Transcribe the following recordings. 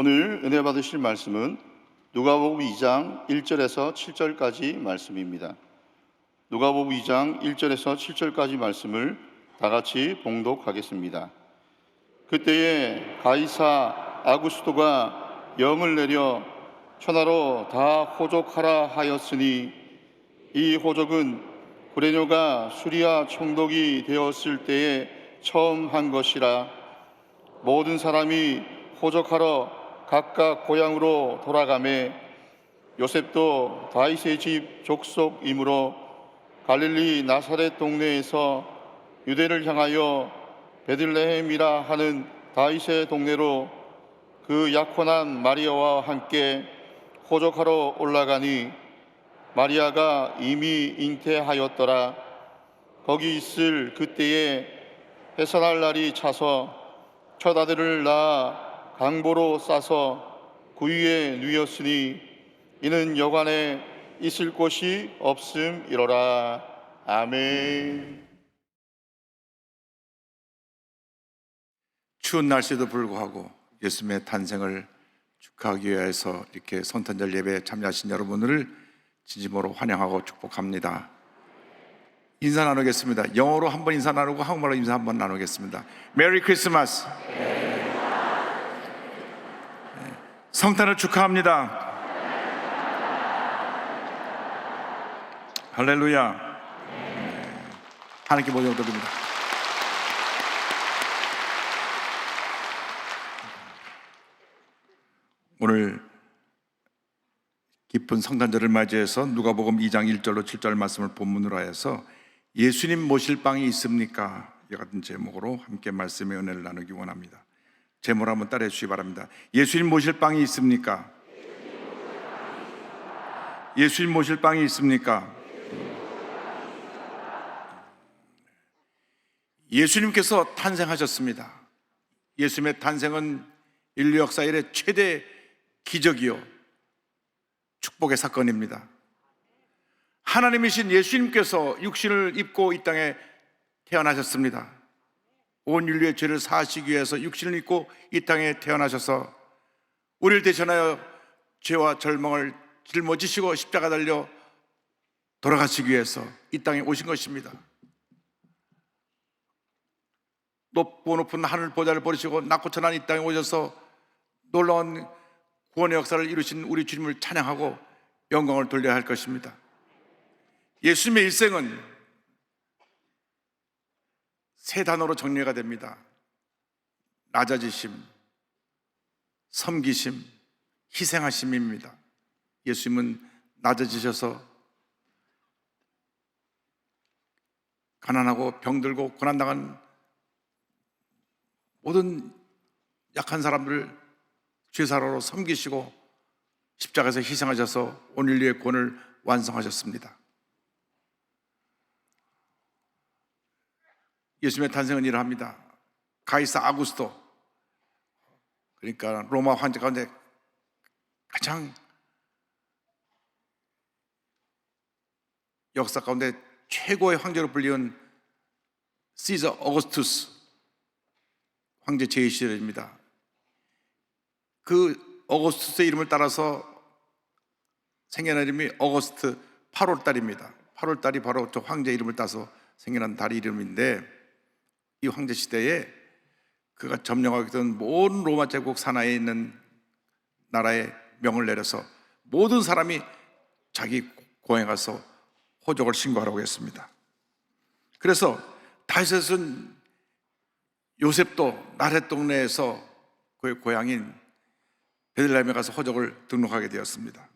오늘 은혜 받으실 말씀은 누가복음 2장 1절에서 7절까지 말씀입니다. 누가복음 2장 1절에서 7절까지 말씀을 다 같이 봉독하겠습니다. 그때에 가이사 아구스토가 영을 내려 천하로 다 호족하라 하였으니 이 호족은 구레뇨가 수리아 총독이 되었을 때에 처음 한 것이라. 모든 사람이 호족하러 각각 고향으로 돌아가매 요셉도 다윗의 집 족속이므로 갈릴리 나사렛 동네에서 유대를 향하여 베들레헴이라 하는 다윗의 동네로 그 약혼한 마리아와 함께 호족하러 올라가니 마리아가 이미 잉태하였더라. 거기 있을 그때에 해산할 날이 차서 첫 아들을 낳아 강보로 싸서 구유에 누였으니 이는 여관에 있을 곳이 없음이로라. 아멘. 추운 날씨에도 불구하고 예수님의 탄생을 축하하기 위해서 이렇게 성탄절 예배에 참여하신 여러분들을 진심으로 환영하고 축복합니다. 인사 나누겠습니다. 영어로 한번 인사 나누고 한국말로 인사 한번 나누겠습니다. 메리 크리스마스. 성탄을 축하합니다. 할렐루야. 하나님께 모든 드립니다. 오늘 기쁜 성탄절을 맞이해서 누가복음 2장 1절로 7절 말씀을 본문으로 하여서 예수님 모실 방이 있습니까? 이 같은 제목으로 함께 말씀의 은혜를 나누기 원합니다. 제목을 한번 따라해 주시기 바랍니다. 예수님 모실 방이 있습니까? 예수님 모실 방이 있습니까? 예수님께서 탄생하셨습니다. 예수님의 탄생은 인류 역사 이래 최대 기적이요 축복의 사건입니다. 하나님이신 예수님께서 육신을 입고 이 땅에 태어나셨습니다. 온 인류의 죄를 사하시기 위해서 육신을 입고 이 땅에 태어나셔서 우리를 대신하여 죄와 절망을 짊어지시고 십자가 달려 돌아가시기 위해서 이 땅에 오신 것입니다. 높고 높은 하늘 보좌를 버리시고 낮고 천한 이 땅에 오셔서 놀라운 구원의 역사를 이루신 우리 주님을 찬양하고 영광을 돌려야 할 것입니다. 예수님의 일생은 세 단어로 정리가 됩니다. 낮아지심, 섬기심, 희생하심입니다. 예수님은 낮아지셔서 가난하고 병들고 고난당한 모든 약한 사람들을 죄사로로 섬기시고 십자가에서 희생하셔서 온 인류의 구원을 완성하셨습니다. 예수님의 탄생은 이러합니다. 가이사 아구스토, 그러니까 로마 황제 가운데 가장 역사 가운데 최고의 황제로 불리운 시저 어거스투스 황제 제2시대입니다. 그 어거스투스의 이름을 따라서 생겨난 이름이 어거스트 8월달입니다. 8월달이 바로 저 황제 이름을 따서 생겨난 달의 이름인데, 이 황제 시대에 그가 점령하고 있던 모든 로마 제국 산하에 있는 나라에 명을 내려서 모든 사람이 자기 고향에 가서 호족을 신고하라고 했습니다. 그래서 다윗은 요셉도 나렛 동네에서 그의 고향인 베들레헴에 가서 호족을 등록하게 되었습니다.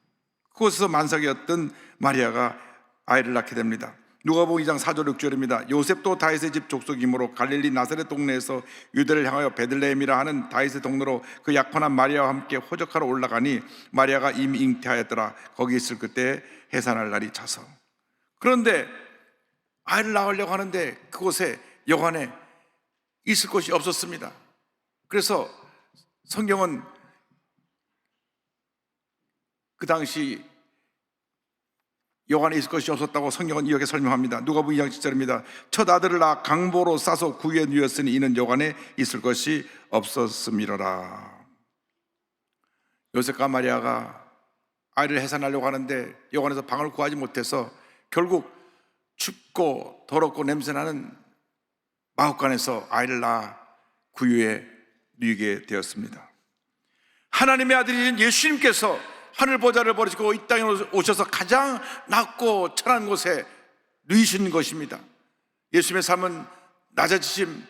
그곳에서 만삭이었던 마리아가 아이를 낳게 됩니다. 누가복음 2장 4절 6절입니다. 요셉도 다윗의 집 족속이므로 갈릴리 나사렛 동네에서 유대를 향하여 베들레헴이라 하는 다윗의 동네로 그 약혼한 마리아와 함께 호적하러 올라가니 마리아가 이미 잉태하였더라. 거기 있을 그때 해산할 날이 차서. 그런데 아이를 낳으려고 하는데 그곳에 여관에 있을 곳이 없었습니다. 그래서 성경은 그 당시 여관에 있을 것이 없었다고 성경은 이렇게 설명합니다. 누가복음 2장 7절입니다. 첫 아들을 낳아 강보로 싸서 구유에 누였으니 이는 여관에 있을 것이 없었음이로라. 요셉과 마리아가 아이를 해산하려고 하는데 여관에서 방을 구하지 못해서 결국 춥고 더럽고 냄새나는 마ಹು간에서 아이를 낳아 구유에 누이게 되었습니다. 하나님의 아들인 예수님께서 하늘 보좌를 버리시고 이 땅에 오셔서 가장 낮고 천한 곳에 누이신 것입니다. 예수님의 삶은 낮아지심,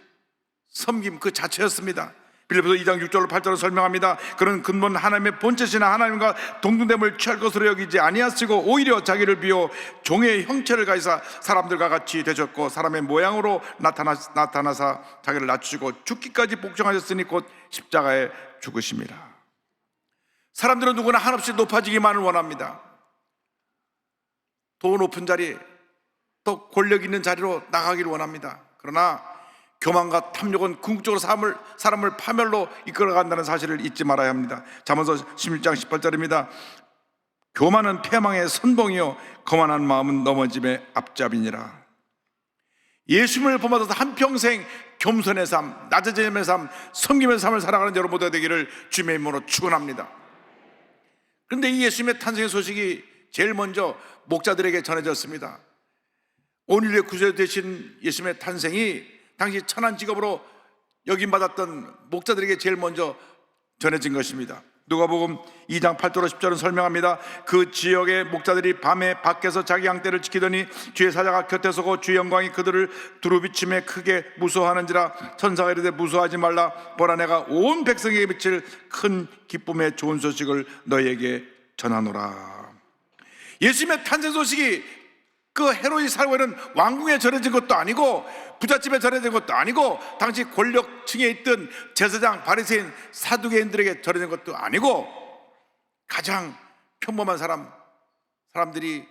섬김 그 자체였습니다. 빌립보서 2장 6절로 8절로 설명합니다. 그런 근본 하나님의 본체시나 하나님과 동등됨을 취할 것으로 여기지 아니하시고 오히려 자기를 비워 종의 형체를 가지사 사람들과 같이 되셨고 사람의 모양으로 나타나사 자기를 낮추시고 죽기까지 복종하셨으니 곧 십자가에 죽으심이라. 사람들은 누구나 한없이 높아지기만을 원합니다. 더 높은 자리, 또 권력 있는 자리로 나가기를 원합니다. 그러나 교만과 탐욕은 궁극적으로 사람을 파멸로 이끌어간다는 사실을 잊지 말아야 합니다. 잠언서 16장 18절입니다. 교만은 패망의 선봉이요 거만한 마음은 넘어짐의 앞잡이니라. 예수님을 본받아서 한평생 겸손의 삶, 낮아짐의 삶, 섬김의 삶을 살아가는 여러분 모두가 되기를 주님의 이름으로 축원합니다. 그런데 이 예수님의 탄생의 소식이 제일 먼저 목자들에게 전해졌습니다. 온유의 구주 되신 예수님의 탄생이 당시 천한 직업으로 여김받았던 목자들에게 제일 먼저 전해진 것입니다. 누가복음 2장 8절로 10절은 설명합니다. 그 지역의 목자들이 밤에 밖에서 자기 양떼를 지키더니 주의 사자가 곁에 서고 주의 영광이 그들을 두루비침에 크게 무서워하는지라. 천사가 이르되 무서워하지 말라. 보라 내가 온 백성에게 비칠 큰 기쁨의 좋은 소식을 너희에게 전하노라. 예수님의 탄생 소식이 그 헤롯이 살고 있는 왕궁에 전해진 것도 아니고 부잣집에 전해진 것도 아니고 당시 권력층에 있던 제사장, 바리새인, 사두개인들에게 전해진 것도 아니고 가장 평범한 사람들이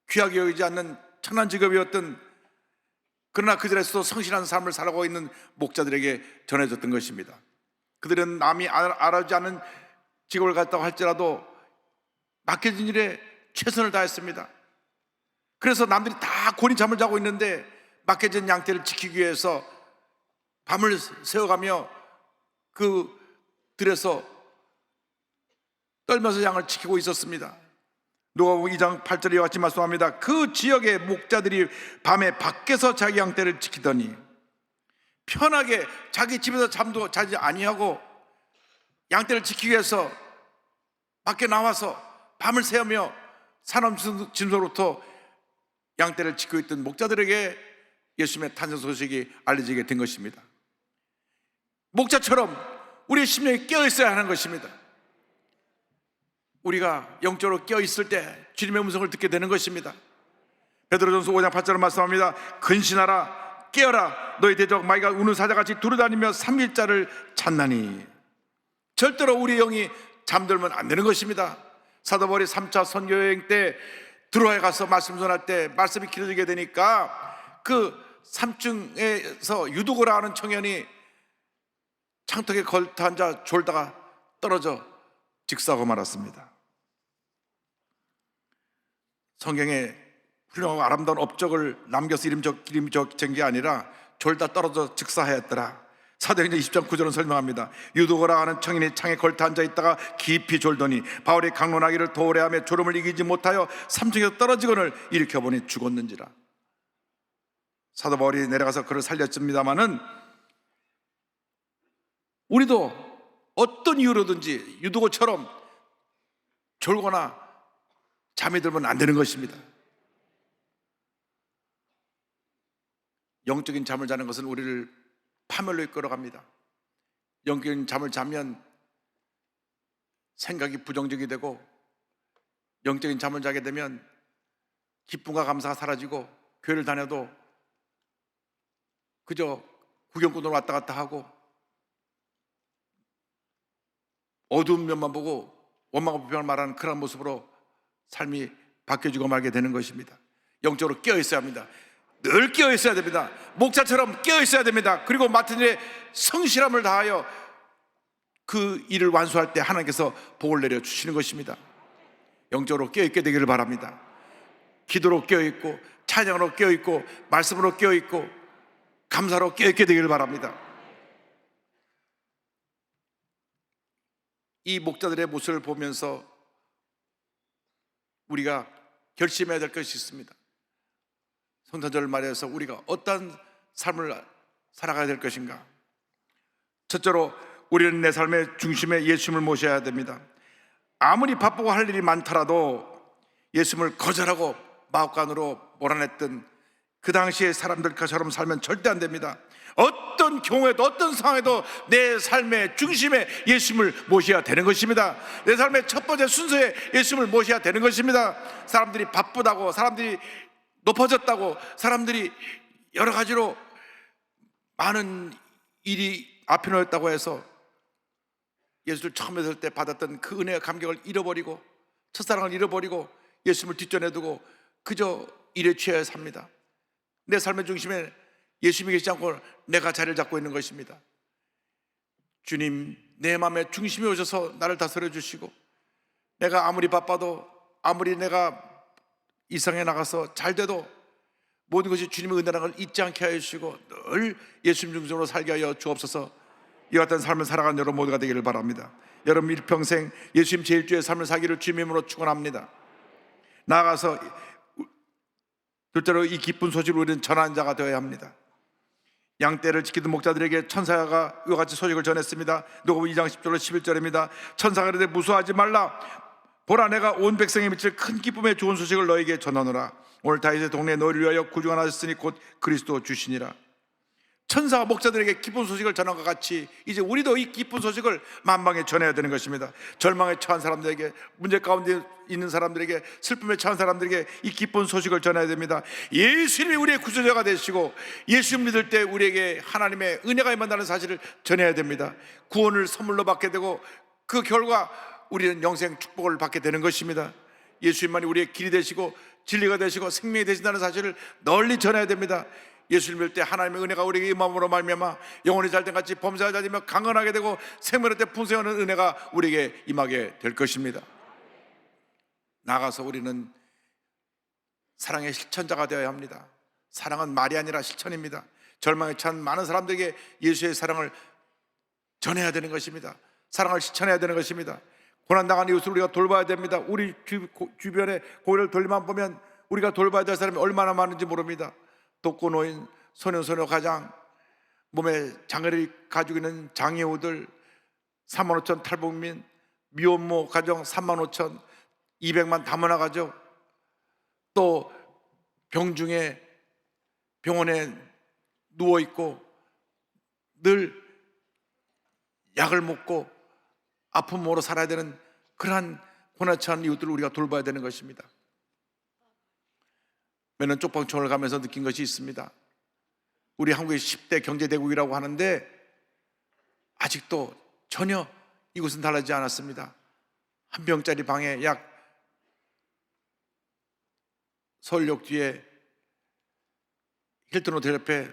귀하게 여기지 않는 천한 직업이었던, 그러나 그 자리에서도 성실한 삶을 살아가고 있는 목자들에게 전해졌던 것입니다. 그들은 남이 알아주지 않은 직업을 갖다고 할지라도 맡겨진 일에 최선을 다했습니다. 그래서 남들이 다 곤히 잠을 자고 있는데 맡겨진 양떼를 지키기 위해서 밤을 새워가며 그 들에서 떨면서 양을 지키고 있었습니다. 누가복음 2장 8절에 이와 같이 말씀합니다. 그 지역의 목자들이 밤에 밖에서 자기 양떼를 지키더니, 편하게 자기 집에서 잠도 자지 아니하고 양떼를 지키기 위해서 밖에 나와서 밤을 새우며 산업 진소로부터 양떼를 지키고 있던 목자들에게 예수님의 탄생 소식이 알려지게 된 것입니다. 목자처럼 우리의 심령이 깨어 있어야 하는 것입니다. 우리가 영적으로 깨어 있을 때 주님의 음성을 듣게 되는 것입니다. 베드로전서 5장 8절을 말씀합니다. 근신하라, 깨어라, 너희 대적 마귀가 우는 사자같이 두루다니며 삼일자를 찾나니. 절대로 우리의 영이 잠들면 안 되는 것입니다. 사도 바울이 3차 선교여행 때 드로아에 가서 말씀 전할 때 말씀이 길어지게 되니까 그 3층에서 유두고라 하는 청년이 창턱에 걸터 앉아 졸다가 떨어져 직사하고 말았습니다. 성경에 훌륭하고 아름다운 업적을 남겨서 이름 적은 게 아니라 졸다 떨어져 직사하였더라. 사도행전 20장 9절은 설명합니다. 유두고라 하는 청인이 창에 걸터 앉아 있다가 깊이 졸더니 바울이 강론하기를 도래하며 졸음을 이기지 못하여 3층에서 떨어지거늘 일으켜보니 죽었는지라. 사도 바울이 내려가서 그를 살렸습니다마는 우리도 어떤 이유로든지 유두고처럼 졸거나 잠이 들면 안 되는 것입니다. 영적인 잠을 자는 것은 우리를 파멸로 이끌어갑니다. 영적인 잠을 자면 생각이 부정적이 되고, 영적인 잠을 자게 되면 기쁨과 감사가 사라지고 교회를 다녀도 그저 구경꾼으로 왔다 갔다 하고 어두운 면만 보고 원망과 불평을 말하는 그런 모습으로 삶이 바뀌어지고 말게 되는 것입니다. 영적으로 깨어 있어야 합니다. 늘 깨어 있어야 됩니다. 목자처럼 깨어 있어야 됩니다. 그리고 맡은 일에 성실함을 다하여 그 일을 완수할 때 하나님께서 복을 내려 주시는 것입니다. 영적으로 깨어 있게 되기를 바랍니다. 기도로 깨어 있고, 찬양으로 깨어 있고, 말씀으로 깨어 있고, 감사로 깨어 있게 되기를 바랍니다. 이 목자들의 모습을 보면서 우리가 결심해야 될 것이 있습니다. 성탄절 말에서 우리가 어떤 삶을 살아가야 될 것인가? 첫째로 우리는 내 삶의 중심에 예수님을 모셔야 됩니다. 아무리 바쁘고 할 일이 많더라도 예수님을 거절하고 마음간으로 몰아냈던 그 당시의 사람들처럼 살면 절대 안 됩니다. 어떤 경우에도 어떤 상황에도 내 삶의 중심에 예수님을 모셔야 되는 것입니다. 내 삶의 첫 번째 순서에 예수님을 모셔야 되는 것입니다. 사람들이 바쁘다고, 사람들이 높아졌다고, 사람들이 여러 가지로 많은 일이 앞에 놓였다고 해서 예수를 처음 뵀을 때 받았던 그 은혜와 감격을 잃어버리고 첫사랑을 잃어버리고 예수님을 뒷전에 두고 그저 일에 취하여 삽니다. 내 삶의 중심에 예수님이 계시지 않고 내가 자리를 잡고 있는 것입니다. 주님, 내 마음의 중심에 오셔서 나를 다스려 주시고, 내가 아무리 바빠도, 아무리 내가 이상에 나가서 잘 돼도 모든 것이 주님의 은혜라는 걸 잊지 않게 하여 주시고 늘 예수님 중심으로 살게 하여 주옵소서. 이와 같은 삶을 살아가는 여러분 모두가 되기를 바랍니다. 여러분 일평생 예수님 제1주의 삶을 사기를 주님으로 축원합니다. 나아가서 둘째로 이 기쁜 소식을 우리는 전하는 자가 되어야 합니다. 양떼를 지키던 목자들에게 천사가 이와 같이 소식을 전했습니다. 누가복음 2장 10절로 11절입니다. 천사가 이르되 무수하지 말라. 보라, 내가 온 백성에 미칠 큰 기쁨의 좋은 소식을 너에게 전하노라. 오늘 다윗의 동네에 너희를 위하여 구주가 나셨으니 곧 그리스도 주시니라. 천사가 목자들에게 기쁜 소식을 전한 것 같이 이제 우리도 이 기쁜 소식을 만방에 전해야 되는 것입니다. 절망에 처한 사람들에게, 문제 가운데 있는 사람들에게, 슬픔에 처한 사람들에게 이 기쁜 소식을 전해야 됩니다. 예수님이 우리의 구주자가 되시고 예수님 믿을 때 우리에게 하나님의 은혜가 임한다는 사실을 전해야 됩니다. 구원을 선물로 받게 되고 그 결과 우리는 영생 축복을 받게 되는 것입니다. 예수님만이 우리의 길이 되시고 진리가 되시고 생명이 되신다는 사실을 널리 전해야 됩니다. 예수를 믿을 때 하나님의 은혜가 우리에게 임함으로 말미암아 영혼이 잘된 같이 범사가 잘되며 강건하게 되고 생명의 때 풍성하는 은혜가 우리에게 임하게 될 것입니다. 나아가서 우리는 사랑의 실천자가 되어야 합니다. 사랑은 말이 아니라 실천입니다. 절망에 처한 많은 사람들에게 예수의 사랑을 전해야 되는 것입니다. 사랑을 실천해야 되는 것입니다. 고난당한 이웃을 우리가 돌봐야 됩니다. 우리 주변에 고개를 돌리만 보면 우리가 돌봐야 될 사람이 얼마나 많은지 모릅니다. 독거노인, 소년소녀 가장, 몸에 장애를 가지고 있는 장애우들 3만 5천 탈북민, 미혼모 가정 3만 5천, 200만 다문화 가족, 또 병중에 병원에 누워있고 늘 약을 먹고 아픔으로 살아야 되는 그러한 고난에 처한 이웃들을 우리가 돌봐야 되는 것입니다. 매년 쪽방촌을 가면서 느낀 것이 있습니다. 우리 한국의 10대 경제대국이라고 하는데 아직도 전혀 이곳은 달라지지 않았습니다. 한 병짜리 방에 약 서울역 뒤에 힐튼 호텔 옆에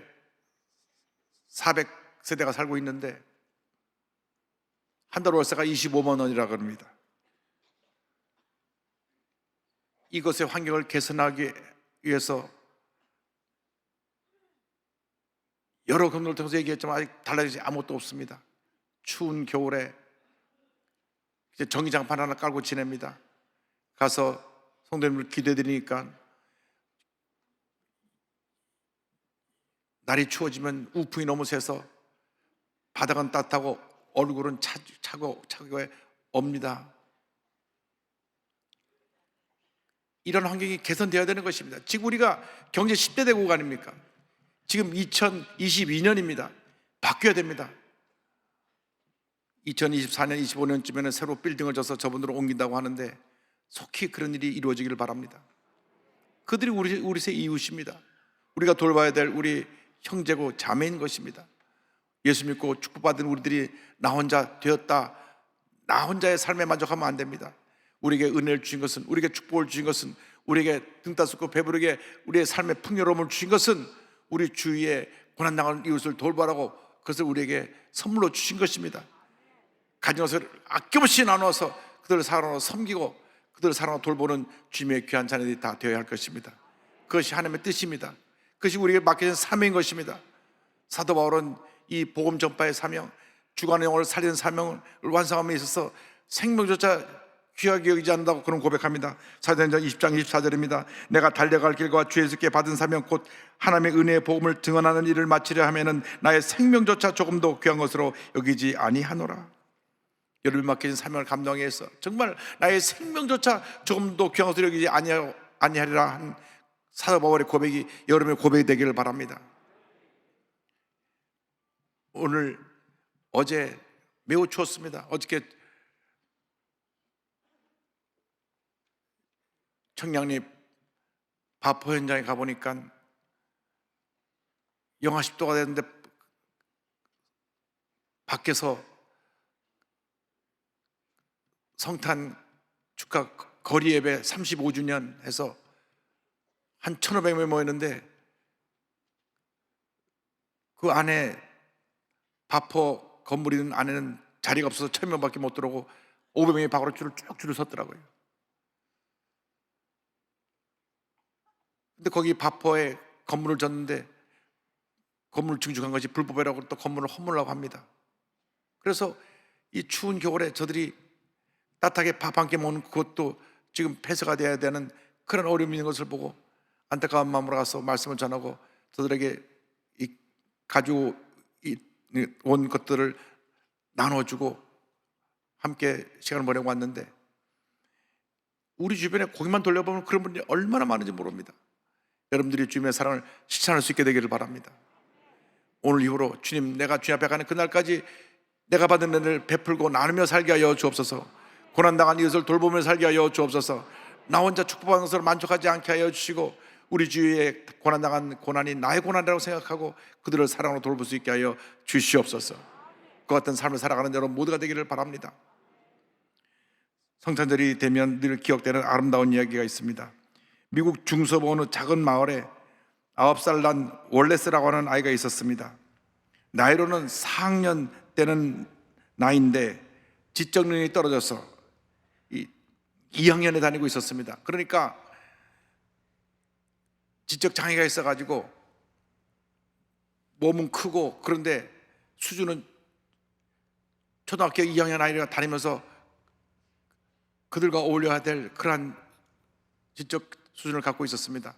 400세대가 살고 있는데 한 달 월세가 25만 원이라고 합니다. 이것의 환경을 개선하기 위해서 여러 경로를 통해서 얘기했지만 아직 달라지지 아무것도 없습니다. 추운 겨울에 이제 전기장판 하나 깔고 지냅니다. 가서 성도님들 기도해드리니까 날이 추워지면 우풍이 너무 세서 바닥은 따뜻하고 얼굴은 차고 옵니다. 이런 환경이 개선되어야 되는 것입니다. 지금 우리가 경제 10대 대국 아닙니까? 지금 2022년입니다. 바뀌어야 됩니다. 2024년, 25년쯤에는 새로 빌딩을 져서 저분들을 옮긴다고 하는데 속히 그런 일이 이루어지기를 바랍니다. 그들이 우리 세 이웃입니다. 우리가 돌봐야 될 우리 형제고 자매인 것입니다. 예수 믿고 축복받은 우리들이 나 혼자 되었다, 나 혼자의 삶에 만족하면 안 됩니다. 우리에게 은혜를 주신 것은, 우리에게 축복을 주신 것은, 우리에게 등 따숩고 배부르게 우리의 삶의 풍요로움을 주신 것은 우리 주위에 고난당하는 이웃을 돌보라고 그것을 우리에게 선물로 주신 것입니다. 가진 것을 아낌없이 나눠서 그들을 사랑하고 섬기고 그들을 사랑하고 돌보는 주님의 귀한 자녀들이 다 되어야 할 것입니다. 그것이 하나님의 뜻입니다. 그것이 우리에게 맡겨진 사명인 것입니다. 사도 바울은 이 복음 전파의 사명, 주간의 영혼을 살리는 사명을 완성함에 있어서 생명조차 귀하게 여기지 않는다고 그런 고백합니다. 사도행전 20장 24절입니다. 내가 달려갈 길과 주 예수께 받은 사명 곧 하나님의 은혜의 복음을 증언하는 일을 마치려 하면은 나의 생명조차 조금도 귀한 것으로 여기지 아니하노라. 여러분이 맡겨진 사명을 감당하기 위해서 정말 나의 생명조차 조금도 귀한 것으로 여기지 아니하리라 한 사도 바울의 고백이 여러분의 고백이 되기를 바랍니다. 오늘 어제 매우 추웠습니다. 어저께 청량리 바포 현장에 가보니까 영하 10도가 됐는데 밖에서 성탄 축하 거리 예배 35주년 해서 한 1,500명 모였는데 그 안에 바포 건물 있는 안에는 자리가 없어서 1,000명밖에 못 들어오고 500명이 밖으로 줄을 섰더라고요. 근데 거기 바포에 건물을 졌는데 건물을 증축한 것이 불법이라고 또 건물을 허물라고 합니다. 그래서 이 추운 겨울에 저들이 따뜻하게 밥 한 끼 먹는 그것도 지금 폐쇄가 돼야 되는 그런 어려움이 있는 것을 보고 안타까운 마음으로 가서 말씀을 전하고 저들에게 가지고 온 것들을 나눠주고 함께 시간을 보내고 왔는데 우리 주변에 고개만 돌려보면 그런 분들이 얼마나 많은지 모릅니다. 여러분들이 주님의 사랑을 실천할 수 있게 되기를 바랍니다. 오늘 이후로 주님, 내가 주님 앞에 가는 그날까지 내가 받은 은혜를 베풀고 나누며 살게 하여 주옵소서. 고난당한 이웃을 돌보며 살게 하여 주옵소서. 나 혼자 축복받는 것으로 만족하지 않게 하여 주시고 우리 주위에 고난당한 고난이 나의 고난이라고 생각하고 그들을 사랑으로 돌볼 수 있게 하여 주시옵소서. 그 같은 삶을 살아가는 여러분 모두가 되기를 바랍니다. 성탄절이 되면 늘 기억되는 아름다운 이야기가 있습니다. 미국 중서부 어느 작은 마을에 9살 난 월레스라고 하는 아이가 있었습니다. 나이로는 4학년 되는 나이인데 지적 능력이 떨어져서 2학년에 다니고 있었습니다. 그러니까 지적 장애가 있어가지고 몸은 크고 그런데 수준은 초등학교 2학년 아이가 다니면서 그들과 어울려야 될 그러한 지적 수준을 갖고 있었습니다.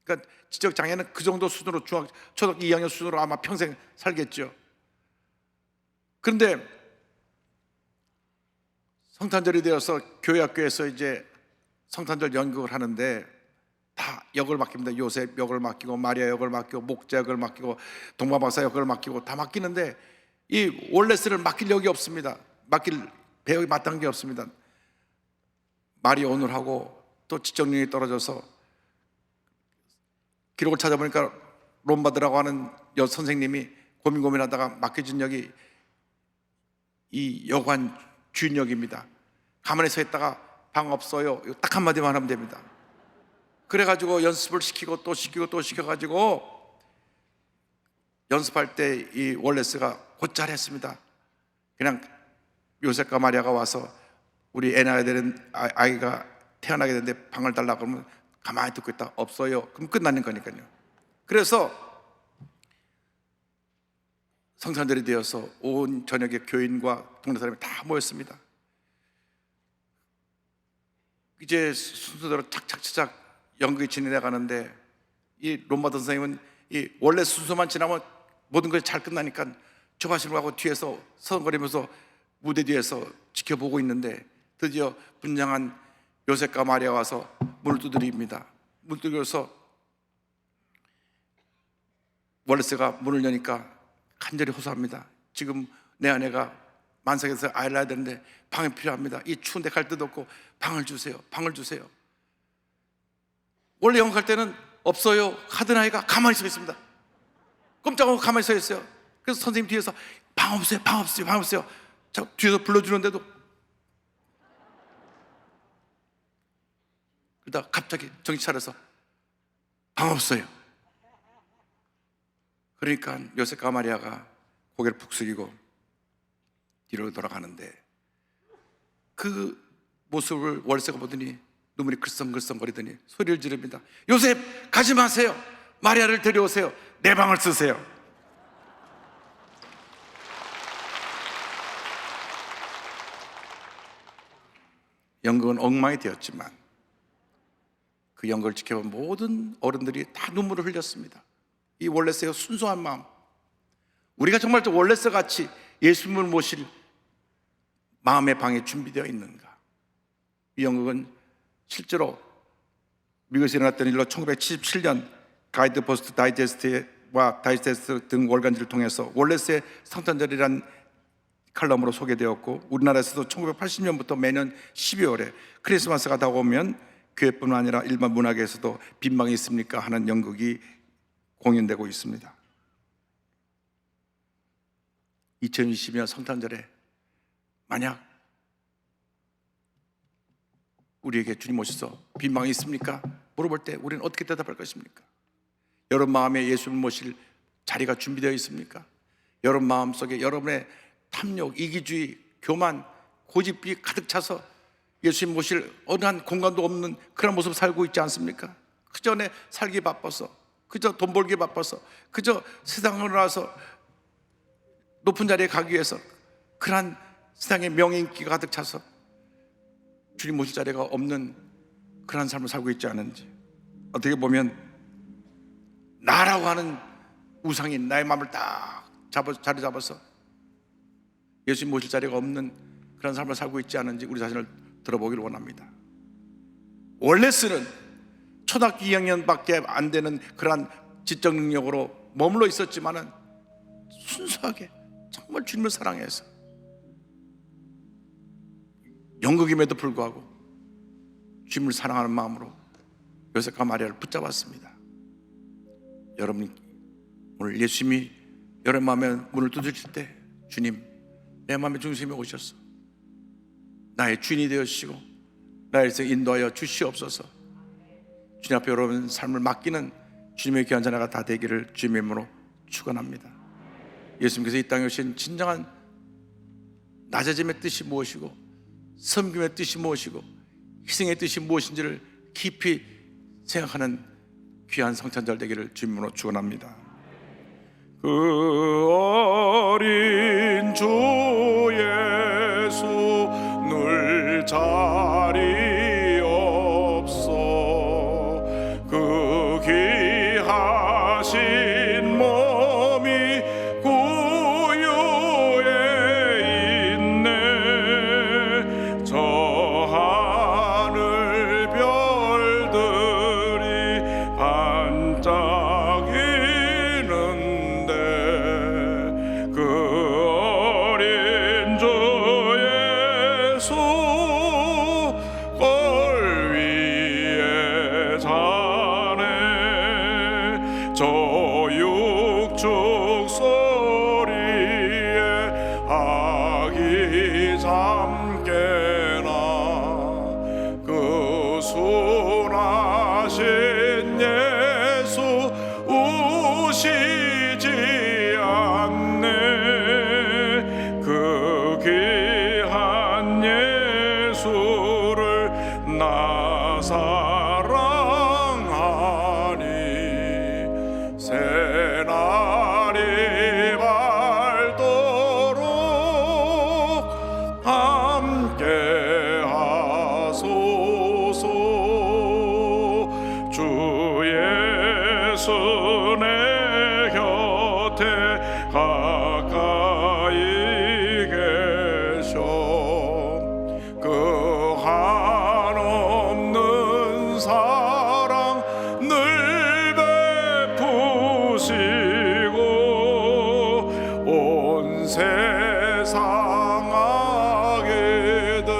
그러니까 지적 장애는 그 정도 수준으로 초등학교 2학년 수준으로 아마 평생 살겠죠. 그런데 성탄절이 되어서 교회 학교에서 이제 성탄절 연극을 하는데 다 역을 맡깁니다. 요셉 역을 맡기고 마리아 역을 맡기고 목자 역을 맡기고 동방박사 역을 맡기고 다 맡기는데 이 월레스를 맡길 역이 없습니다. 맡길 배역이 마땅한 게 없습니다. 말이 어눌하고 또 지적 능력이 떨어져서 기록을 찾아보니까 롬바드라고 하는 여 선생님이 고민하다가 맡겨진 역이 이 여관 주인 역입니다. 가만히 서 있다가 방 없어요. 이거 딱 한마디만 하면 됩니다. 그래가지고 연습을 시키고 또 시키고 또 시켜가지고 연습할 때 이 월레스가 곧잘 했습니다. 그냥 요셉과 마리아가 와서 우리 애 낳아야 되는 아이가 태어나게 되는데 방을 달라고 그러면 가만히 듣고 있다. 없어요. 그럼 끝나는 거니까요. 그래서 성탄절이 되어서 온 저녁에 교인과 동네 사람이 다 모였습니다. 이제 순서대로 착착착 연극이 진행해 가는데 이 롬바드 선생님은 이 원래 순서만 지나면 모든 것이 잘 끝나니까 조바심을 하고 뒤에서 서성거리면서 무대 뒤에서 지켜보고 있는데 드디어 분장한 요셉과 마리아 와서 문을 두드립니다. 문을 두드려서 월레스가 문을 여니까 간절히 호소합니다. 지금 내 아내가 만삭에서 아이를 낳아야 되는데 방이 필요합니다. 이 추운데 갈 데도 없고 방을 주세요. 방을 주세요. 원래 영국 갈 때는 없어요 하던 아이가 가만히 서 있습니다. 꼼짝하고 가만히 서 있어요. 그래서 선생님 뒤에서 방 없어요, 방 없어요, 방 없어요. 자, 뒤에서 불러주는데도 그러다 갑자기 정신 차려서 방 없어요. 그러니까 요셉과 마리아가 고개를 푹 숙이고 뒤로 돌아가는데 그 모습을 월세가 보더니 눈물이 글썽글썽거리더니 소리를 지릅니다. 요셉 가지 마세요. 마리아를 데려오세요. 내 방을 쓰세요. 연극은 엉망이 되었지만 그 연극을 지켜본 모든 어른들이 다 눈물을 흘렸습니다. 이 월레스의 순수한 마음, 우리가 정말 월레스 같이 예수님을 모실 마음의 방에 준비되어 있는가? 이 연극은 실제로 미국에서 일어났던 일로 1977년 가이드 포스트 다이제스트와 다이제스트 등 월간지를 통해서 월레스의 성탄절이란 칼럼으로 소개되었고, 우리나라에서도 1980년부터 매년 12월에 크리스마스가 다가오면 교회뿐만 아니라 일반 문화계에서도 빈방이 있습니까? 하는 연극이 공연되고 있습니다. 2020년 성탄절에 만약 우리에게 주님 오셔서 빈방이 있습니까? 물어볼 때 우리는 어떻게 대답할 것입니까? 여러분 마음에 예수를 모실 자리가 준비되어 있습니까? 여러분 마음속에 여러분의 탐욕, 이기주의, 교만, 고집이 가득 차서 예수님 모실 어느 한 공간도 없는 그런 모습 살고 있지 않습니까? 그저 내 살기 바빠서, 그저 돈 벌기 바빠서, 그저 세상으로 나서 높은 자리에 가기 위해서 그러한 세상의 명예인기가 가득 차서 주님 모실 자리가 없는 그런 삶을 살고 있지 않은지, 어떻게 보면 나라고 하는 우상이 나의 마음을 딱 자리 잡아서 예수님 모실 자리가 없는 그런 삶을 살고 있지 않은지 우리 자신을 들어보기를 원합니다. 월레스는 초등학교 2학년밖에 안 되는 그러한 지적 능력으로 머물러 있었지만은 순수하게 정말 주님을 사랑해서 연극임에도 불구하고 주님을 사랑하는 마음으로 요셉과 마리아를 붙잡았습니다. 여러분이 오늘 예수님이 여러분 마음에 문을 두드릴 때, 주님 내 마음의 중심에 오셔서 나의 주인이 되어주시고 나의 인생 인도하여 주시옵소서. 주님 앞에 여러분 삶을 맡기는 주님의 귀한 자녀가 다 되기를 주님의 이름으로 축원합니다. 예수님께서 이 땅에 오신 진정한 낮아짐의 뜻이 무엇이고 섬김의 뜻이 무엇이고 희생의 뜻이 무엇인지를 깊이 생각하는 귀한 성탄절 되기를 주님으로 축원합니다. 그 어린 주 예수 늘 자리 없어 그 귀하신 몸이 구유에 있네. 저 하늘 별들이 반짝이는데 그 어린 주 예수 걸 위에 자네. 저 육축 소리에 아기 잠깨나 그 순하신 예수 우시지 않네. 그 귀한 예수를 나 사랑하니 새날이 밝도록 함께 하소서. 주 예수 내 곁에 가까이 계셔. 그 한없는 사랑 늘 베푸시고 온 세상 아기들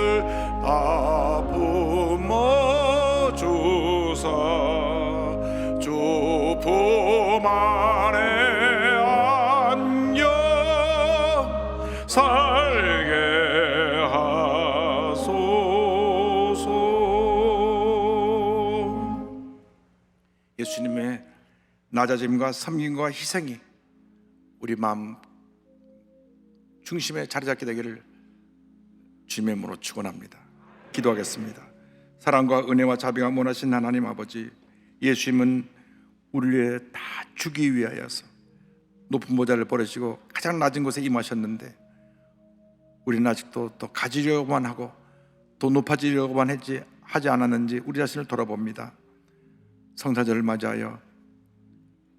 다 품어주사 주 품 안에 안겨 살게 하소서. 예수님의 낮아짐과 섬김과 희생이 우리 마음 중심에 자리 잡게 되기를 주님의 이름으로 축원합니다. 기도하겠습니다. 사랑과 은혜와 자비가 원하신 하나님 아버지, 예수님은 우리를 위해 다 주기 위하여서 높은 보좌를 버리시고 가장 낮은 곳에 임하셨는데 우리는 아직도 더 가지려고만 하고 더 높아지려고만 하지 않았는지 우리 자신을 돌아봅니다. 성사절을 맞이하여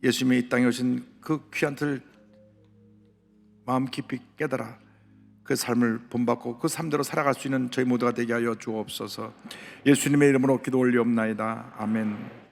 예수님의 이 땅에 오신 그 귀한 뜻을 마음 깊이 깨달아 그 삶을 본받고 그 삶대로 살아갈 수 있는 저희 모두가 되게 하여 주옵소서. 예수님의 이름으로 기도 올리옵나이다. 아멘.